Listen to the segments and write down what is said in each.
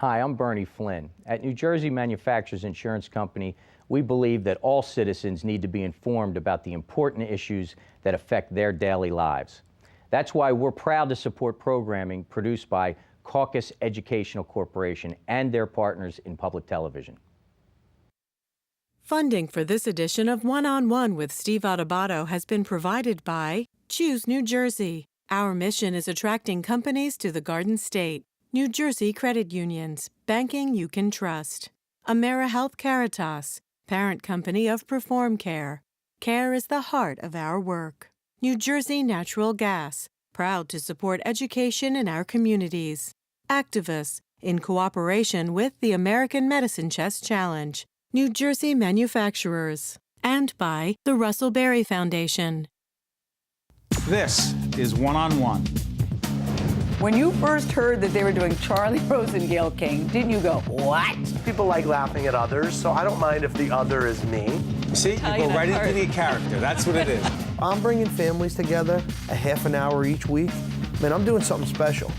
Hi, I'm Bernie Flynn. At New Jersey Manufacturers Insurance Company, we believe that all citizens need to be informed about the important issues that affect their daily lives. That's why we're proud to support programming produced by Caucus Educational Corporation and their partners in public television. Funding for this edition of One-on-One with Steve Adubato has been provided by Choose New Jersey. Our mission is attracting companies to the Garden State. New Jersey Credit Unions, banking you can trust. AmeriHealth Caritas, parent company of Perform Care. Care is the heart of our work. New Jersey Natural Gas, proud to support education in our communities. Activus, in cooperation with the American Medicine Chest Challenge. New Jersey Manufacturers, and by the Russell Berry Foundation. This is One-on-One. When you first heard that they were doing Charlie Rose and Gayle King, didn't you go, what? People like laughing at others, so I don't mind if the other is me. See, you go right into the character. That's what it is. I'm bringing families together a half an hour each week. Man, I'm doing something special.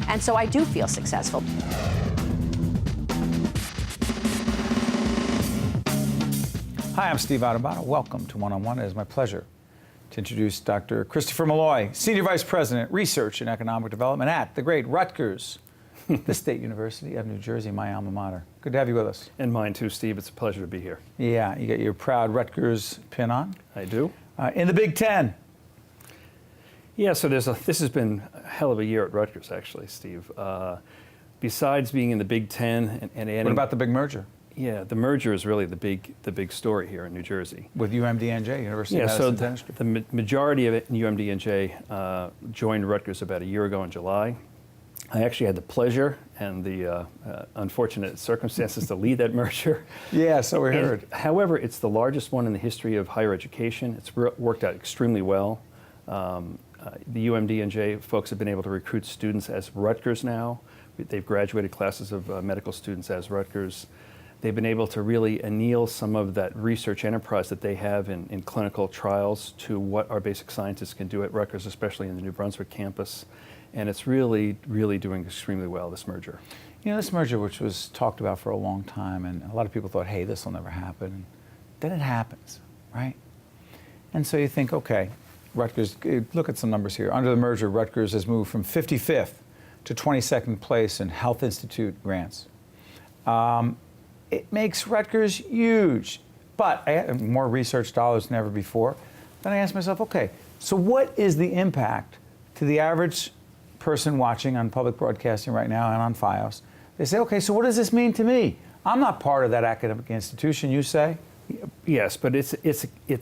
And so I do feel successful. Hi, I'm Steve Adubato. Welcome to One-on-One. It is my pleasure to introduce Dr. Christopher Molloy, Senior Vice President, Research and Economic Development at the great Rutgers, the State University of New Jersey, my alma mater. Good to have you with us. And mine too, Steve. It's a pleasure to be here. Yeah, you got your proud Rutgers pin on. I do. In the Big Ten. Yeah, so this has been a hell of a year at Rutgers, actually, Steve. Besides being in the Big Ten and adding... What about the big merger? Yeah, the merger is really the big story here in New Jersey. With UMDJ, University of Medicine Dentistry. The majority of it in UMDJ joined Rutgers about a year ago in July. I actually had the pleasure and the unfortunate circumstances to lead that merger. Yeah, so we heard. However, it's the largest one in the history of higher education. It's worked out extremely well. The UMDJ folks have been able to recruit students as Rutgers now. They've graduated classes of medical students as Rutgers. They've been able to really anneal some of that research enterprise that they have in clinical trials to what our basic scientists can do at Rutgers, especially in the New Brunswick campus. And it's really, really doing extremely well, this merger. You know, this merger, which was talked about for a long time, and a lot of people thought, hey, this will never happen. And then it happens, right? And so you think, okay, Rutgers, look at some numbers here. Under the merger, Rutgers has moved from 55th to 22nd place in Health Institute grants. It makes Rutgers huge, but I had more research dollars than ever before. Then I asked myself, okay, so what is the impact to the average person watching on public broadcasting right now and on FiOS? They say, okay, so what does this mean to me? I'm not part of that academic institution, you say? Yes, but it's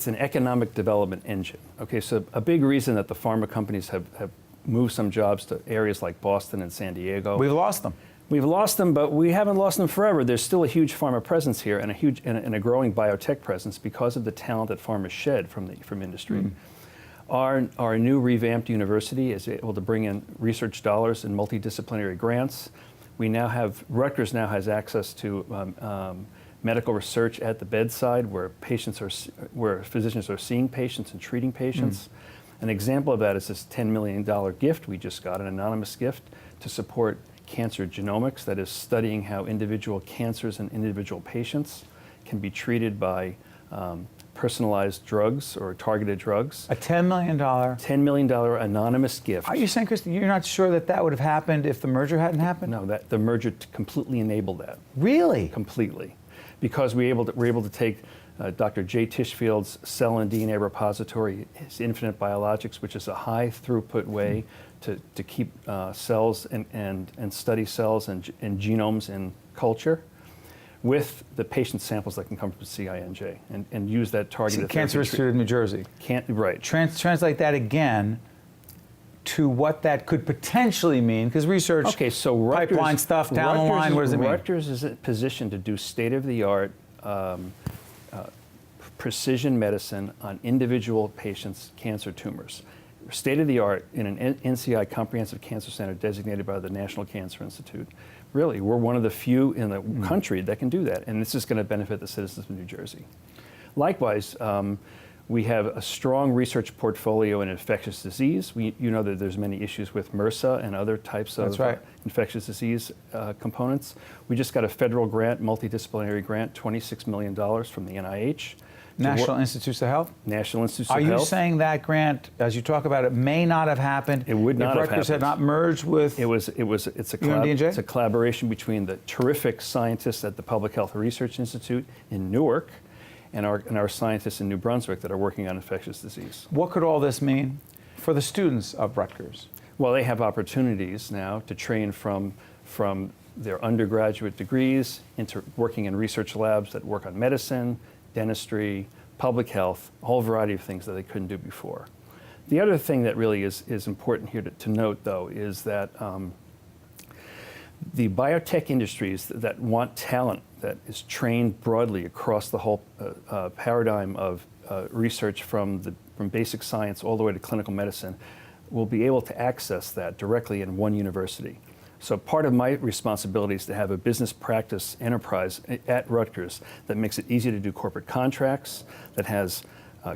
an economic development engine. Okay, so a big reason that the pharma companies have moved some jobs to areas like Boston and San Diego. We've lost them. We've lost them, but we haven't lost them forever. There's still a huge pharma presence here and a growing biotech presence because of the talent that pharma shed from industry. Our new revamped university is able to bring in research dollars and multidisciplinary grants. Rutgers now has access to medical research at the bedside where physicians are seeing patients and treating patients. An example of that is this $10 million gift we just got, an anonymous gift to support cancer genomics, that is studying how individual cancers and individual patients can be treated by personalized drugs or targeted drugs. A $10 million? $10 million anonymous gift. Are you saying, Kristen, you're not sure that that would have happened if the merger hadn't happened? No, the merger completely enabled that. Really? Completely. Because we're able to take Dr. Jay Tishfield's cell and DNA repository, his Infinite Biologics, which is a high throughput way to keep cells and study cells and genomes in culture, with the patient samples that can come from CINJ and use that targeted Cancer Institute of New Jersey. Right. Translate that again to what that could potentially mean, because research, so pipeline stuff down the line, what does it mean? Rutgers is positioned to do state-of-the-art precision medicine on individual patients' cancer tumors. State-of-the-art in an NCI Comprehensive Cancer Center designated by the National Cancer Institute. Really, we're one of the few in the country that can do that, and this is going to benefit the citizens of New Jersey. Likewise, We have a strong research portfolio in infectious disease. You know that there's many issues with MRSA and other types of infectious disease components. We just got a federal grant, multidisciplinary grant, $26 million from the NIH. National Institutes of Health? National Institutes of Are Health. you saying that grant, as you talk about it, may not have happened It would not if have Rutgers happened. had not merged with It's a UMDJ? it's a collaboration between the terrific scientists at the Public Health Research Institute in Newark and our scientists in New Brunswick that are working on infectious disease. What could all this mean for the students of Rutgers? Well, they have opportunities now to train from their undergraduate degrees into working in research labs that work on medicine, dentistry, public health, a whole variety of things that they couldn't do before. The other thing that really is important here to note, though, is that the biotech industries that want talent that is trained broadly across the whole paradigm of research from basic science all the way to clinical medicine will be able to access that directly in one university. So part of my responsibility is to have a business practice enterprise at Rutgers that makes it easy to do corporate contracts, that has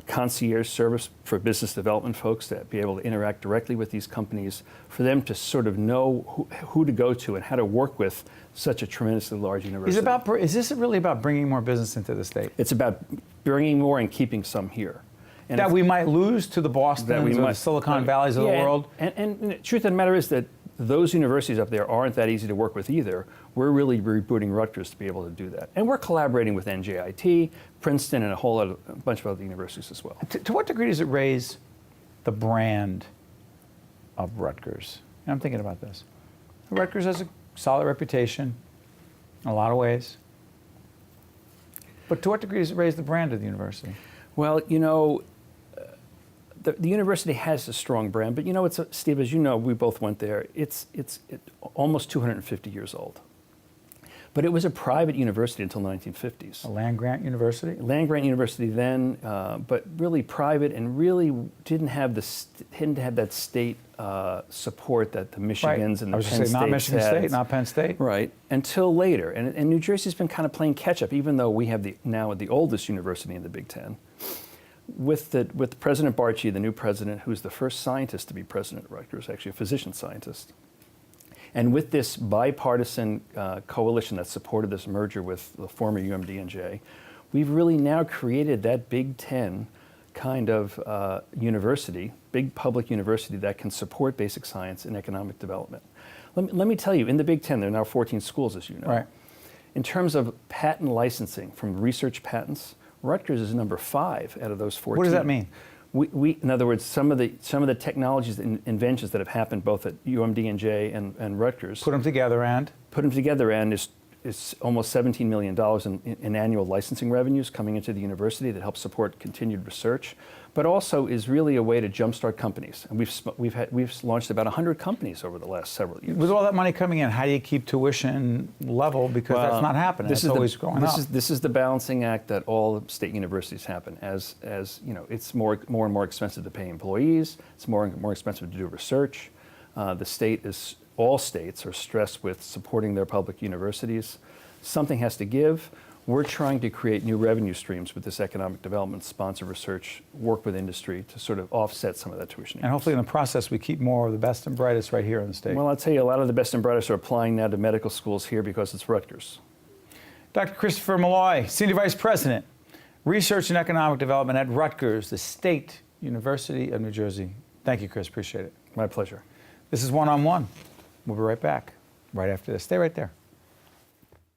concierge service for business development folks to be able to interact directly with these companies, for them to sort of know who to go to and how to work with such a tremendously large university. Is this really about bringing more business into the state? It's about bringing more and keeping some here. And that we might lose to the Bostons or the Silicon Valleys of the world? And the truth of the matter is that those universities up there aren't that easy to work with either. We're really rebooting Rutgers to be able to do that. And we're collaborating with NJIT, Princeton, and a bunch of other universities as well. To what degree does it raise the brand of Rutgers? And I'm thinking about this. Rutgers has a solid reputation in a lot of ways. But to what degree does it raise the brand of the university? Well, you know, the university has a strong brand, but you know, Steve, as you know, we both went there. It's almost 250 years old. But it was a private university until the 1950s. A land-grant university? Land-grant university then, but really private, and really didn't have that state support that the Michigans and the Penn States not Michigan had. State, not Penn State. Right, until later. And New Jersey's been kind of playing catch-up, even though we have now the oldest university in the Big Ten. With President Barchi, the new president, who's the first scientist to be president at Rutgers, actually a physician scientist. And with this bipartisan coalition that supported this merger with the former UMDJ, we've really now created that Big Ten kind of university, big public university that can support basic science and economic development. Let me tell you, in the Big Ten, there are now 14 schools, as you know. Right. In terms of patent licensing, from research patents, Rutgers is number 5 out of those 14. What does that mean? In other words, some of the technologies and inventions that have happened both at UMDJ and Rutgers. Put them together and is almost $17 million in annual licensing revenues coming into the university that helps support continued research, but also is really a way to jumpstart companies. And we've launched about 100 companies over the last several years. With all that money coming in, how do you keep tuition level? Because that's not happening. It's always going up. This is the balancing act that all state universities happen. As you know, it's more and more expensive to pay employees. It's more and more expensive to do research. All states are stressed with supporting their public universities. Something has to give. We're trying to create new revenue streams with this economic development, sponsor research, work with industry to sort of offset some of that tuition. And hopefully in the process we keep more of the best and brightest right here in the state. Well, I'll tell you, a lot of the best and brightest are applying now to medical schools here because it's Rutgers. Dr. Christopher Molloy, Senior Vice President, Research and Economic Development at Rutgers, the State University of New Jersey. Thank you, Chris. Appreciate it. My pleasure. This is One on One. We'll be right back right after this. Stay right there.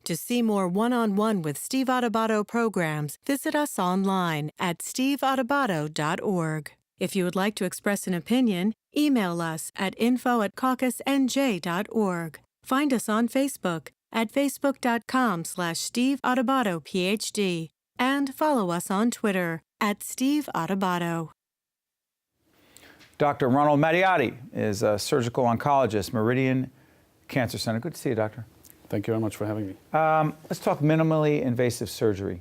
To see more one-on-one with Steve Adubato programs, visit us online at steveadubato.org. If you would like to express an opinion, email us at info@caucusnj.org. Find us on Facebook at facebook.com/Steve Adubato PhD and follow us on Twitter at Steve Adubato. Dr. Ronald Matteotti is a surgical oncologist, Meridian Cancer Center. Good to see you, doctor. Thank you very much for having me. Let's talk minimally invasive surgery,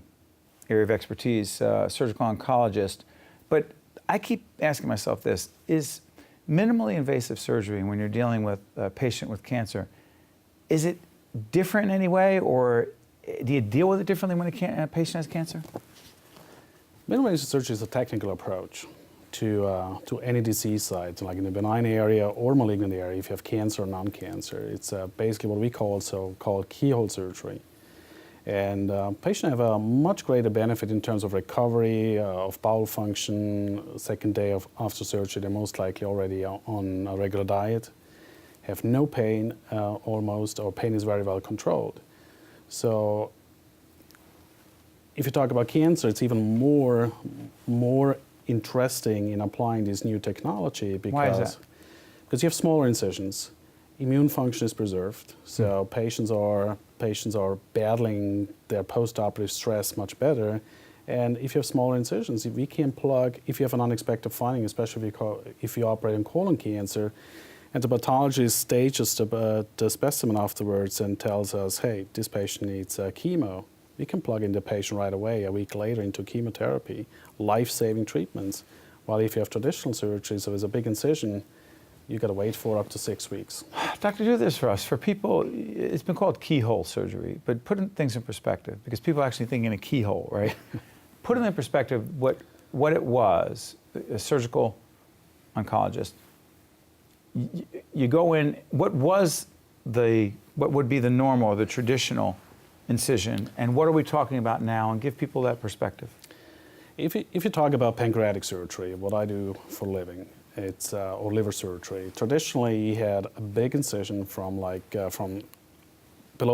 area of expertise, surgical oncologist. But I keep asking myself this, is minimally invasive surgery, when you're dealing with a patient with cancer, is it different in any way, or do you deal with it differently when a patient has cancer? Minimally invasive surgery is a technical approach to any disease site, like in the benign area or malignant area, if you have cancer or non-cancer. It's basically what we call keyhole surgery. And patients have a much greater benefit in terms of recovery, of bowel function, second day after surgery. They're most likely already on a regular diet, have no pain almost, or pain is very well controlled. So if you talk about cancer, it's even more interesting in applying this new technology because, why is that? Because you have smaller incisions. Immune function is preserved, so patients are battling their post-operative stress much better. And if you have smaller incisions, if we can plug, if you have an unexpected finding, especially if you operate on colon cancer, and the pathologist stages the specimen afterwards and tells us, hey, this patient needs chemo, we can plug in the patient right away a week later into chemotherapy, life-saving treatments. While if you have traditional surgery, so there's a big incision, you got to wait for up to 6 weeks. Doctor, do this for us. For people, it's been called keyhole surgery, but put things in perspective, because people actually think in a keyhole, right? Put it in perspective what it was, a surgical oncologist. You go in, what would be the normal, the traditional incision, and what are we talking about now, and give people that perspective. If you talk about pancreatic surgery, what I do for a living, it's or liver surgery. Traditionally, you had a big incision from below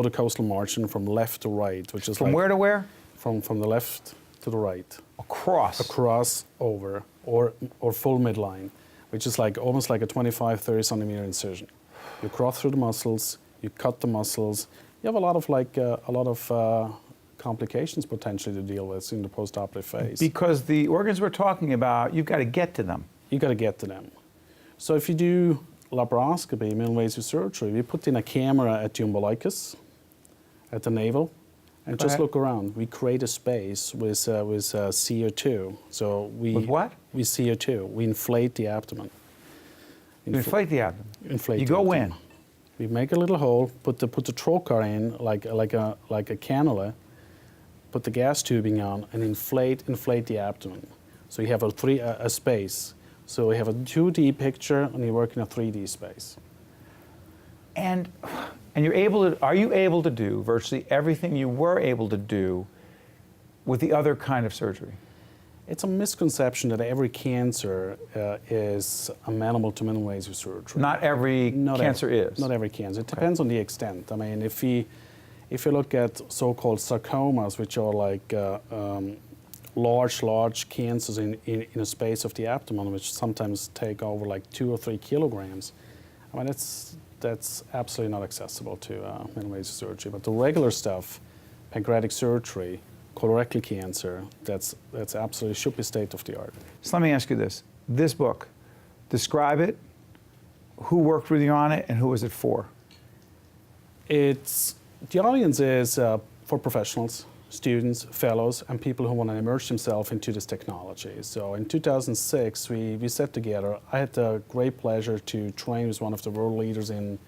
the costal margin, from left to right, which is from where to where? From the left to the right. Across over, or full midline, which is almost like a 25-30 centimeter incision. You cross through the muscles, you cut the muscles. You have a lot of complications potentially to deal with in the postoperative phase. Because the organs we're talking about, you've got to get to them. You got to get to them. So if you do laparoscopy, minimally invasive surgery, we put in a camera at the umbilicus, at the navel, and just look around. We create a space with CO2. So with what? With CO2. We inflate the abdomen. Inflate the abdomen. Inflate. You the go abdomen. in. We make a little hole, put the trocar in like a cannula, put the gas tubing on, and inflate the abdomen. So you have a space. So we have a 2D picture, and you work in a 3D space. And you're able to, are you able to do virtually everything you were able to do with the other kind of surgery? It's a misconception that every cancer is amenable to minimally invasive surgery. Not every cancer is. Not every cancer. It depends on the extent. I mean, if you look at so-called sarcomas, which are like large cancers in a space of the abdomen, which sometimes take over like 2 or 3 kilograms, I mean, that's absolutely not accessible to minimally invasive surgery. But the regular stuff, pancreatic surgery, colorectal cancer, that's absolutely should be state of the art. So let me ask you this. This book, describe it, who worked with you on it, and who was it for? The audience is for professionals, students, fellows, and people who want to immerse themselves into this technology. So in 2006, we set together, I had the great pleasure to train with one of the world leaders in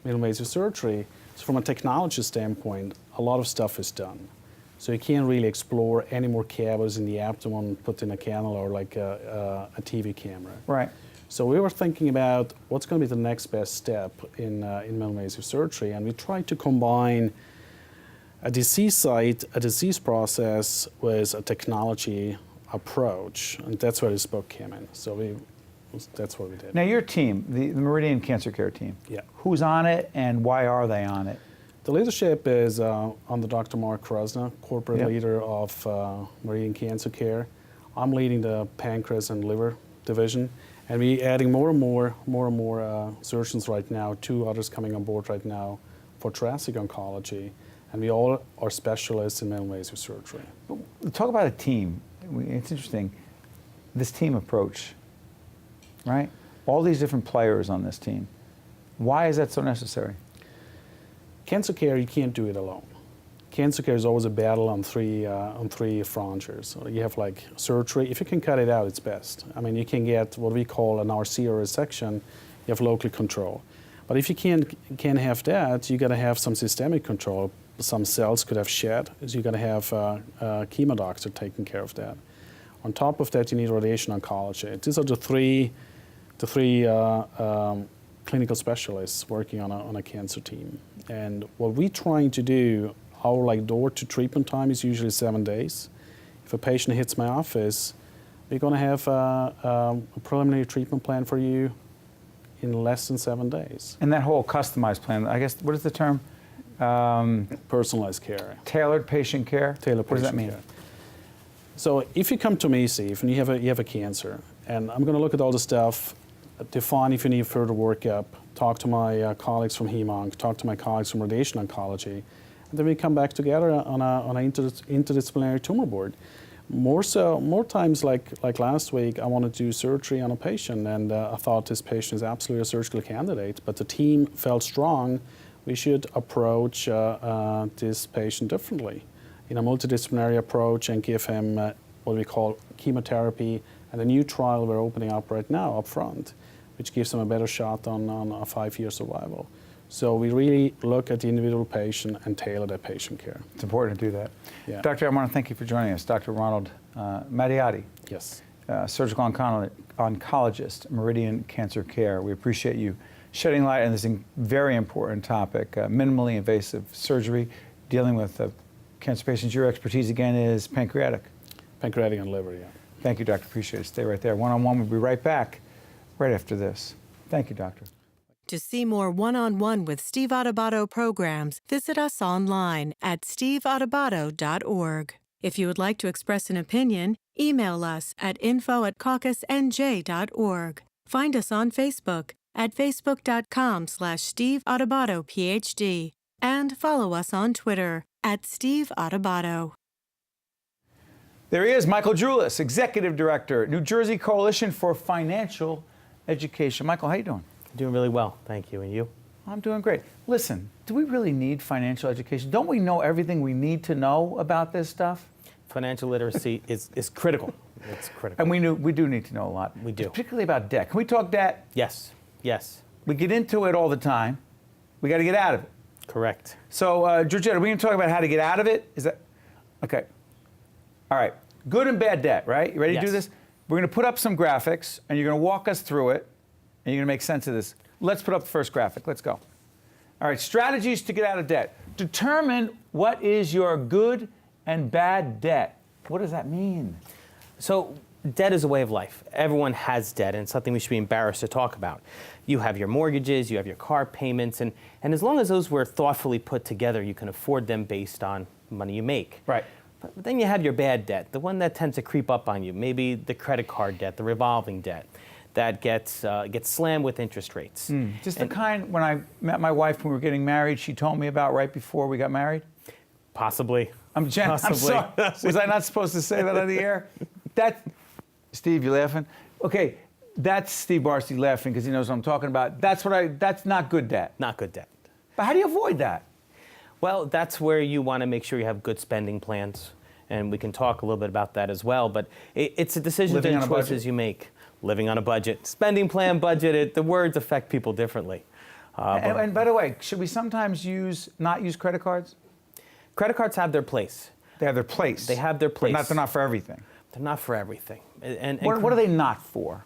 minimally invasive surgery. So from a technology standpoint, a lot of stuff is done. So you can't really explore any more cavities in the abdomen put in a cannula or like a TV camera. Right. So we were thinking about what's going to be the next best step in minimally invasive surgery, and we tried to combine a disease site, a disease process with a technology approach, and that's where this book came in. So that's what we did. Now your team, the Meridian Cancer Care team, yeah. Who's on it and why are they on it? The leadership is under Dr. Mark Krasna, corporate leader of Meridian Cancer Care. I'm leading the pancreas and liver division, and we're adding more and more surgeons right now. 2 others coming on board right now for thoracic oncology, and we all are specialists in minimally invasive surgery. Talk about a team. It's interesting, this team approach, right? All these different players on this team. Why is that so necessary? Cancer care, you can't do it alone. Cancer care is always a battle on three frontiers. So you have like surgery. If you can cut it out, it's best. I mean, you can get what we call an RC or resection. You have local control. But if you can't have that, you got to have some systemic control. Some cells could have shed. So you got to have a chemo doctor taking care of that. On top of that, you need radiation oncology. These are the three clinical specialists working on a cancer team. And what we're trying to do, our door to treatment time is usually 7 days. If a patient hits my office, we're going to have a preliminary treatment plan for you in less than 7 days. And that whole customized plan, I guess, what is the term? Personalized care. Tailored patient care? Tailored patient What does that mean? care. So if you come to me, Steve, and you have a cancer, and I'm going to look at all the stuff, define if you need further workup, talk to my colleagues from Hem-Onc, talk to my colleagues from radiation oncology, and then we come back together on an interdisciplinary tumor board. More times like last week, I wanted to do surgery on a patient, and I thought this patient is absolutely a surgical candidate, but the team felt strong we should approach this patient differently in a multidisciplinary approach and give him what we call chemotherapy, and a new trial we're opening up right now up front, which gives him a better shot on a 5-year survival. So we really look at the individual patient and tailor that patient care. It's important to do that. Yeah. Doctor, I want to thank you for joining us. Dr. Ronald Matteotti, Yes. surgical oncologist, Meridian Cancer Care. We appreciate you shedding light on this very important topic, minimally invasive surgery, dealing with cancer patients. Your expertise, again, is pancreatic. Pancreatic and liver, yeah. Thank you, Doctor. Appreciate it. Stay right there. One-on-one, we'll be right back right after this. Thank you, Doctor. To see more one-on-one with Steve Adubato programs, visit us online at steveadubato.org. If you would like to express an opinion, email us at info@caucusnj.org. Find us on Facebook at facebook.com/Steve Adubato, PhD, and follow us on Twitter at Steve Adubato. There he is, Michael Drullis, Executive Director, New Jersey Coalition for Financial Education. Michael, how you doing? Doing really well, thank you. And you? I'm doing great. Listen, do we really need financial education? Don't we know everything we need to know about this stuff? Financial literacy is critical. It's critical. And we do need to know a lot. We do. Particularly about debt. Can we talk debt? Yes, yes. We get into it all the time. We got to get out of it. Correct. So, Georgette, are we going to talk about how to get out of it? Is that okay? All right. Good and bad debt, right? You ready to do this? We're going to put up some graphics, and you're going to walk us through it, and you're going to make sense of this. Let's put up the first graphic. Let's go. All right. Strategies to get out of debt. Determine what is your good and bad debt. What does that mean? So, debt is a way of life. Everyone has debt, and it's something we should be embarrassed to talk about. You have your mortgages, you have your car payments, and as long as those were thoughtfully put together, you can afford them based on money you make. Right. But then you have your bad debt, the one that tends to creep up on you, maybe the credit card debt, the revolving debt, that gets slammed with interest rates. Just the kind when I met my wife when we were getting married, she told me about right before we got married? Possibly. I'm sorry. Was I not supposed to say that on the air? Steve, you laughing? Okay, that's Steve Barstey laughing because he knows what I'm talking about. That's not good debt. Not good debt. But how do you avoid that? Well, that's where you want to make sure you have good spending plans, and we can talk a little bit about that as well. But it's a decision and choices you make. Living on a budget, spending plan, budget. The words affect people differently. And by the way, should we sometimes not use credit cards? Credit cards have their place. They have their place. They have their place. But they're not for everything. They're not for everything. And what are they not for?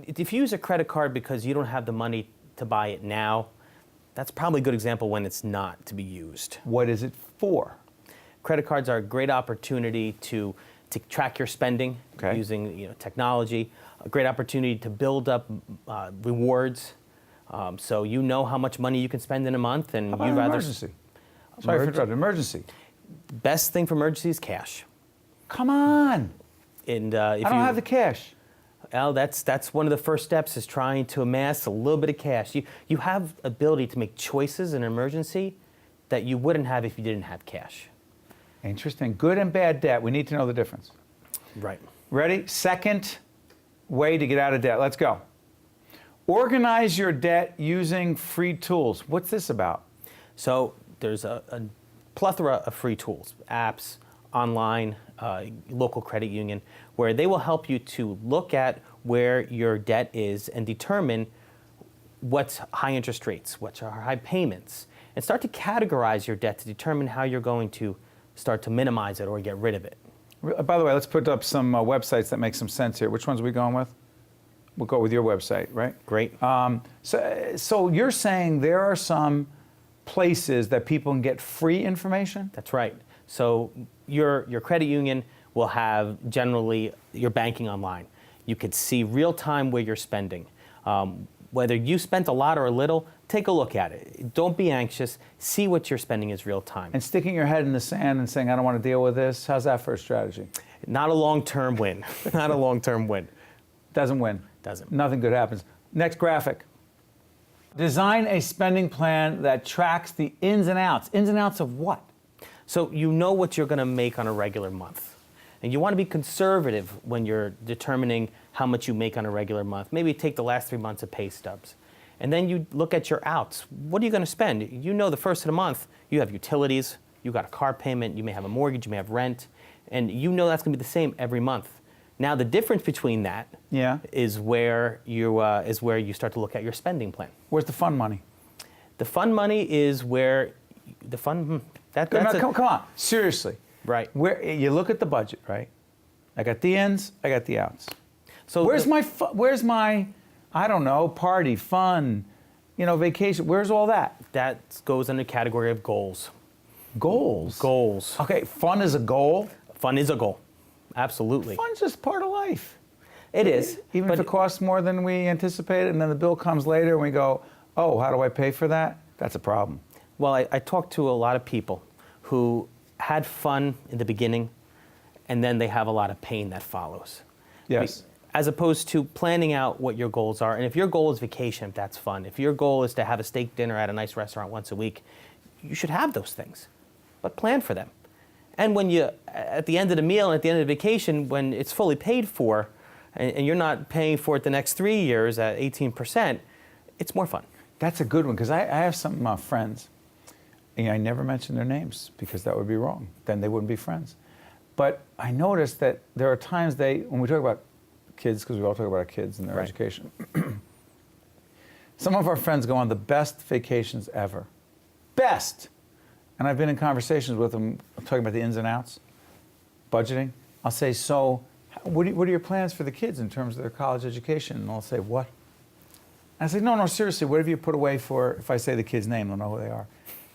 If you use a credit card because you don't have the money to buy it now, that's probably a good example when it's not to be used. What is it for? Credit cards are a great opportunity to track your spending using technology, a great opportunity to build up rewards, so you know how much money you can spend in a month. And how about an emergency? Sorry for interrupting. Emergency. Best thing for emergency is cash. Come on. And I don't have the cash. Well, that's one of the first steps is trying to amass a little bit of cash. You have ability to make choices in an emergency that you wouldn't have if you didn't have cash. Interesting. Good and bad debt. We need to know the difference. Right. Ready? Second way to get out of debt. Let's go. Organize your debt using free tools. What's this about? So there's a plethora of free tools, apps, online, local credit union, where they will help you to look at where your debt is and determine what's high interest rates, what are high payments, and start to categorize your debt to determine how you're going to start to minimize it or get rid of it. By the way, let's put up some websites that make some sense here. Which ones are we going with? We'll go with your website, right? Great. So you're saying there are some places that people can get free information? That's right. So your credit union will have generally your banking online. You could see real time where you're spending. Whether you spent a lot or a little, take a look at it. Don't be anxious. See what you're spending is real time. And sticking your head in the sand and saying, I don't want to deal with this, how's that for a strategy? Not a long-term win. Not a long-term win. Doesn't win. Doesn't. Nothing good happens. Next graphic. Design a spending plan that tracks the ins and outs. Ins and outs of what? So you know what you're going to make on a regular month. And you want to be conservative when you're determining how much you make on a regular month. Maybe take the last 3 months of pay stubs. And then you look at your outs. What are you going to spend? You know the first of the month, you have utilities, you got a car payment, you may have a mortgage, you may have rent, and you know that's going to be the same every month. Now the difference between that is where you start to look at your spending plan. Where's the fun money? The fun money is where the fun come on, seriously. Right. Where you look at the budget, right? I got the ins, I got the outs. So where's my I don't know, party, fun, vacation? Where's all that? That goes in the category of goals. Goals? Goals. Okay, fun is a goal? Fun is a goal. Absolutely. Fun's just part of life. It is. Even if it costs more than we anticipated and then the bill comes later and we go, oh, how do I pay for that? That's a problem. Well, I talked to a lot of people who had fun in the beginning and then they have a lot of pain that follows. Yes. As opposed to planning out what your goals are. And if your goal is vacation, that's fun. If your goal is to have a steak dinner at a nice restaurant once a week, you should have those things. But plan for them. And when you, at the end of the meal and at the end of the vacation, when it's fully paid for, and you're not paying for it the next 3 years at 18%, it's more fun. That's a good one, because I have some friends, and I never mention their names, because that would be wrong. Then they wouldn't be friends. But I noticed that there are times when we talk about kids, because we all talk about our kids and their education, some of our friends go on the best vacations ever. Best! And I've been in conversations with them, talking about the ins and outs, budgeting. I'll say, so what are your plans for the kids in terms of their college education? And they'll say, what? And I say, no, seriously, what have you put away for, if I say the kid's name, they'll know who they are.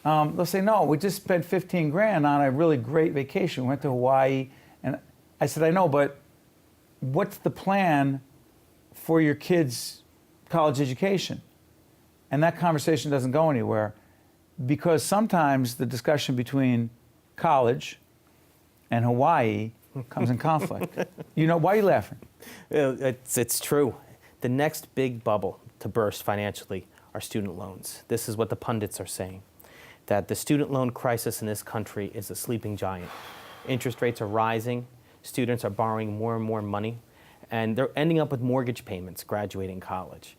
They'll say, no, we just spent 15 grand on a really great vacation. We went to Hawaii. And I said, I know, but what's the plan for your kids' college education? And that conversation doesn't go anywhere, because sometimes the discussion between college and Hawaii comes in conflict. Why are you laughing? It's true. The next big bubble to burst financially are student loans. This is what the pundits are saying, that the student loan crisis in this country is a sleeping giant. Interest rates are rising, students are borrowing more and more money, and they're ending up with mortgage payments graduating college.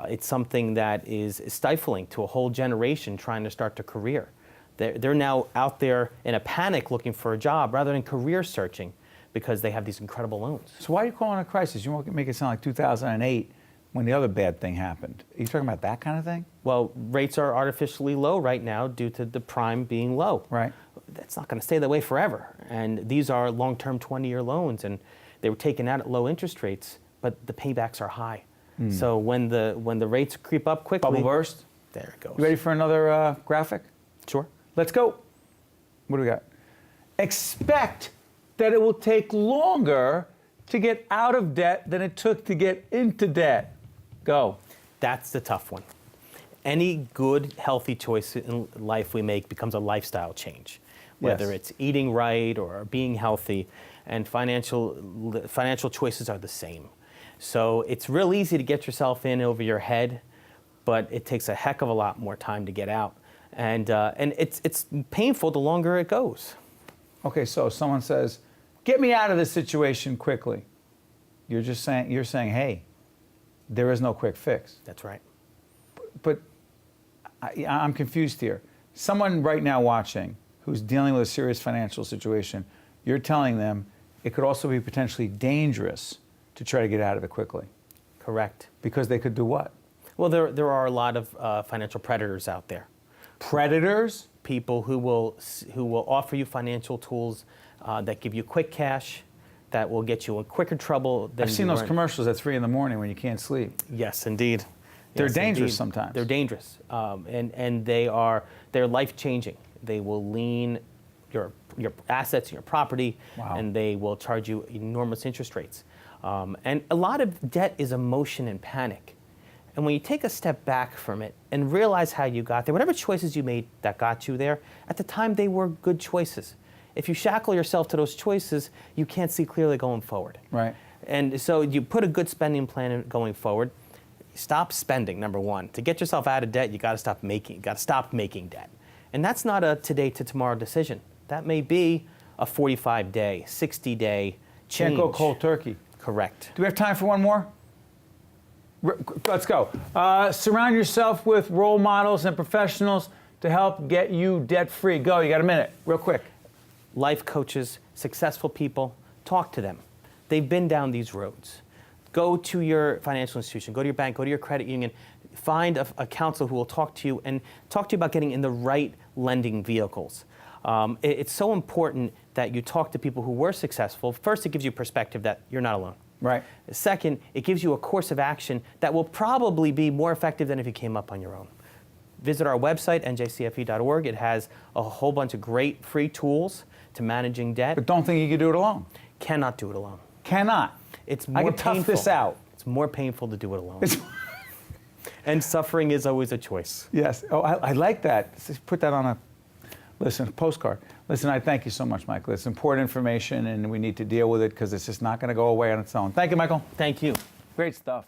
It's something that is stifling to a whole generation trying to start a career. They're now out there in a panic looking for a job rather than career searching, because they have these incredible loans. So why are you calling it a crisis? You won't make it sound like 2008 when the other bad thing happened. Are you talking about that kind of thing? Well, rates are artificially low right now due to the prime being low. Right. That's not going to stay that way forever. And these are long-term 20-year loans, and they were taken out at low interest rates, but the paybacks are high. So when the rates creep up quickly... Bubble burst? There it goes. You ready for another graphic? Sure. Let's go. What do we got? Expect that it will take longer to get out of debt than it took to get into debt. Go. That's the tough one. Any good, healthy choice in life we make becomes a lifestyle change, whether it's eating right or being healthy, and financial choices are the same. So it's real easy to get yourself in over your head, but it takes a heck of a lot more time to get out. And it's painful the longer it goes. Okay, so someone says, get me out of this situation quickly. You're saying, hey, there is no quick fix. That's right. But I'm confused here. Someone right now watching who's dealing with a serious financial situation, you're telling them it could also be potentially dangerous to try to get out of it quickly. Correct. Because they could do what? Well, there are a lot of financial predators out there. Predators? People who will offer you financial tools that give you quick cash, that will get you in quicker trouble than I've seen you those weren't. commercials at 3 in the morning when you can't sleep. Yes, indeed. They're Yes, dangerous indeed. sometimes. They're dangerous, and they're life-changing. They will lean your assets and your property, Wow. and they will charge you enormous interest rates. And a lot of debt is emotion and panic. And when you take a step back from it and realize how you got there, whatever choices you made that got you there, at the time they were good choices. If you shackle yourself to those choices, you can't see clearly going forward. Right. And so you put a good spending plan in going forward. Stop spending, number one. To get yourself out of debt, you got to stop making debt. And that's not a today to tomorrow decision. That may be a 45-day, 60-day change. Can't go cold turkey. Correct. Do we have time for one more? Let's go. Surround yourself with role models and professionals to help get you debt-free. Go, you got a minute, real quick. Life coaches, successful people, talk to them. They've been down these roads. Go to your financial institution, go to your bank, go to your credit union, find a counselor who will talk to you and talk to you about getting in the right lending vehicles. It's so important that you talk to people who were successful. First, it gives you perspective that you're not alone. Right. Second, it gives you a course of action that will probably be more effective than if you came up on your own. Visit our website, njcfe.org. It has a whole bunch of great free tools to managing debt. But don't think you can do it alone. Cannot do it alone. Cannot. It's more I can painful. tough this out. It's more painful to do it alone. And suffering is always a choice. Yes. Oh, I like that. Just put that on a postcard. Listen, I thank you so much, Michael. It's important information, and we need to deal with it because it's just not going to go away on its own. Thank you, Michael. Thank you. Great stuff.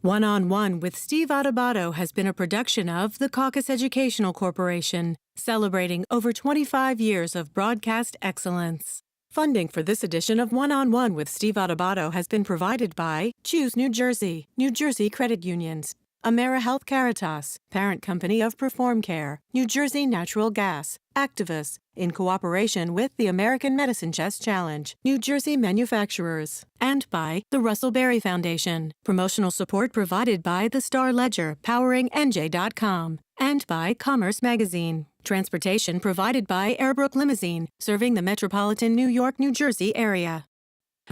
One on One with Steve Adubato has been a production of the Caucus Educational Corporation, celebrating over 25 years of broadcast excellence. Funding for this edition of One on One with Steve Adubato has been provided by Choose New Jersey, New Jersey Credit Unions, AmeriHealth Caritas, parent company of Perform Care, New Jersey Natural Gas, Activus, in cooperation with the American Medicine Chest Challenge, New Jersey Manufacturers, and by the Russell Berry Foundation. Promotional support provided by the Star Ledger, powering NJ.com, and by Commerce Magazine. Transportation provided by Airbrook Limousine, serving the metropolitan New York, New Jersey area.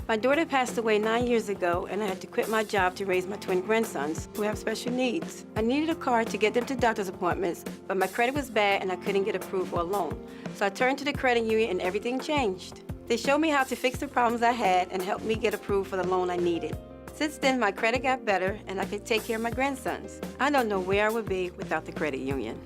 My daughter passed away 9 years ago, and I had to quit my job to raise my twin grandsons who have special needs. I needed a car to get them to doctor's appointments, but my credit was bad and I couldn't get approved for a loan. So I turned to the credit union and everything changed. They showed me how to fix the problems I had and helped me get approved for the loan I needed. Since then, my credit got better and I could take care of my grandsons. I don't know where I would be without the credit union.